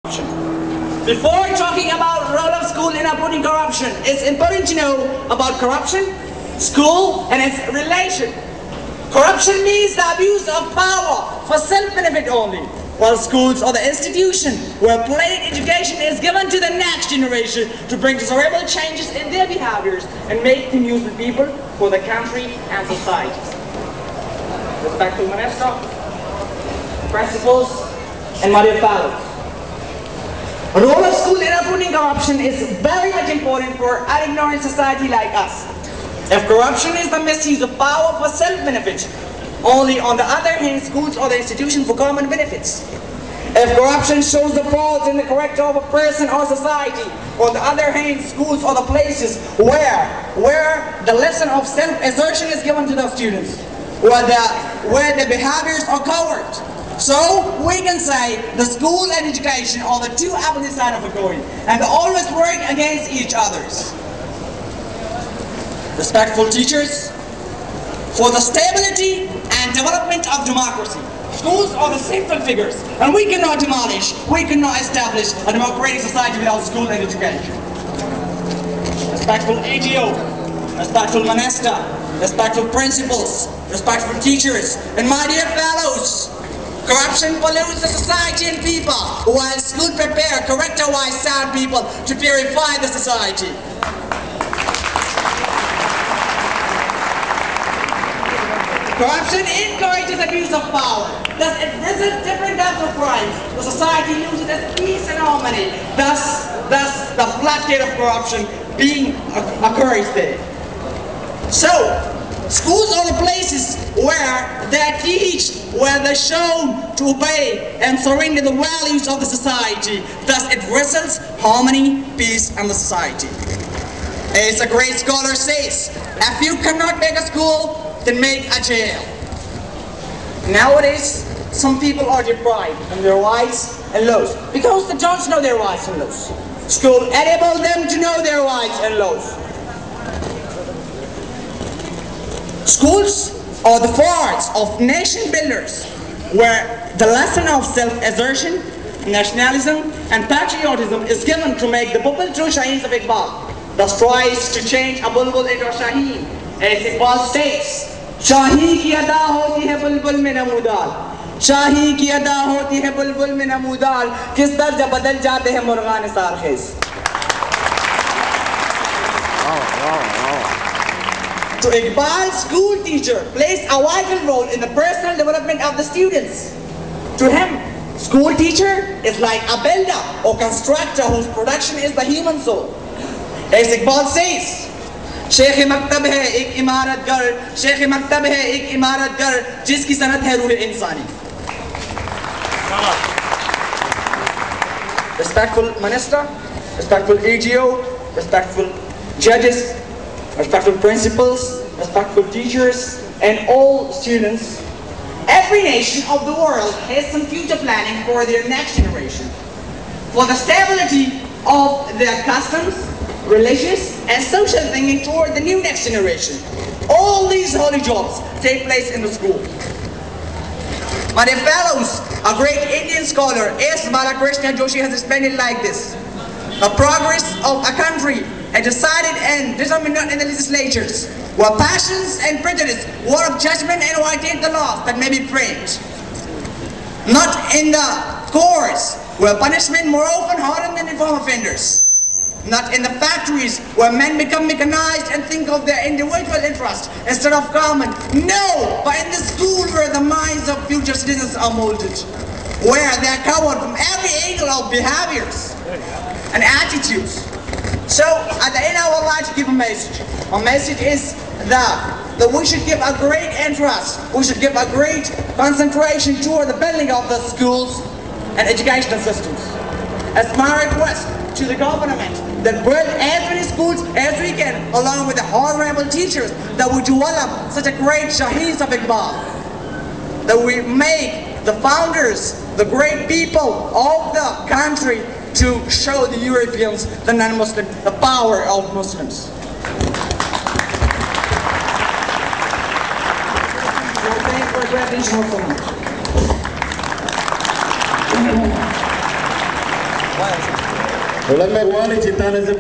Before talking about role of school in uprooting corruption, it's important to know about corruption, school, and its relation. Corruption means the abuse of power for self-benefit only, while schools are the institution where plain education is given to the next generation to bring desirable changes in their behaviors and make them useful people for the country and society. Respectful Minister, principals, and my dear fellows. The role of school in uprooting corruption is very much important for an ignorant society like us. If corruption is the misuse of power for self-benefit, only on the other hand, schools are the institution for common benefits. If corruption shows the faults in the character of a person or society, on the other hand, schools are the places where the lesson of self-assertion is given to the students, where the behaviors are covered. So we can say the school and education are the two opposite sides of a coin, and they always work against each other. Respectful teachers, for the stability and development of democracy, schools are the central figures, and we cannot establish a democratic society without school and education. Respectful AGO, respectful Minister, respectful principals, respectful teachers, and my dear fellows, corruption pollutes the society and people, while schools prepare character-wise sound people to purify the society. Corruption encourages abuse of power. Thus, it results different types of crimes. The society loses its peace and harmony. Thus the floodgate of corruption occurs there. So, schools are the places where they teach, where they're shown to obey and surrender the values of the society. Thus, it results harmony, peace, and the society. As a great scholar says, if you cannot make a school, then make a jail. Nowadays, some people are deprived of their rights and laws because they don't know their rights and laws. School enables them to know their rights and laws. Schools are the forts of nation builders, where the lesson of self-assertion, nationalism, and patriotism is given to make the pupil true Shaheens of Iqbal. Thus tries to change a bulbul into a Shaheen. As Iqbal states, शाही की अदा होती है बुलबुल में नमूदार, शाही की अदा होती है बुलबुल में नमूदार, किस दर्ज बदल जाते हैं मुर्गान Sarkhej. To Iqbal, school teacher plays a vital role in the personal development of the students. To him, school teacher is like a builder or constructor whose production is the human soul. As Iqbal says, Sheikh मकतब है एक इमारत घर, शेख मकतब है एक इमारत घर, जिसकी सनत है रूह इंसानी. Respectful Minister, respectful AGO, respectful judges, respectful principals, respectful teachers, and all students, every nation of the world has some future planning for their next generation, for the stability of their customs, religious and social thinking toward the new next generation. All these holy jobs take place in the school. My dear fellows, a great Indian scholar, S. Balakrishna Joshi, has explained it like this. The progress of a country is decided and determined not in the legislatures, where passions and prejudice, war of judgment and violate the laws that may be framed. Not in the courts, where punishment more often harden than reform offenders. Not in the factories where men become mechanized and think of their individual interest instead of common. No, but in the school where the minds of future citizens are molded, where they are covered from every angle of behaviors and attitudes. So at the end I would like to give a message. My message is that we should give a great interest, we should give a great concentration toward the building of the schools and educational systems. It's my request to the government that build as many schools as we can, along with the honorable teachers, that we develop such a great Shaheens of Iqbal, that we make the founders, the great people of the country, to show the Europeans, the non-Muslims, the power of Muslims. So thanks for your attention so much. ولما والي تانا زي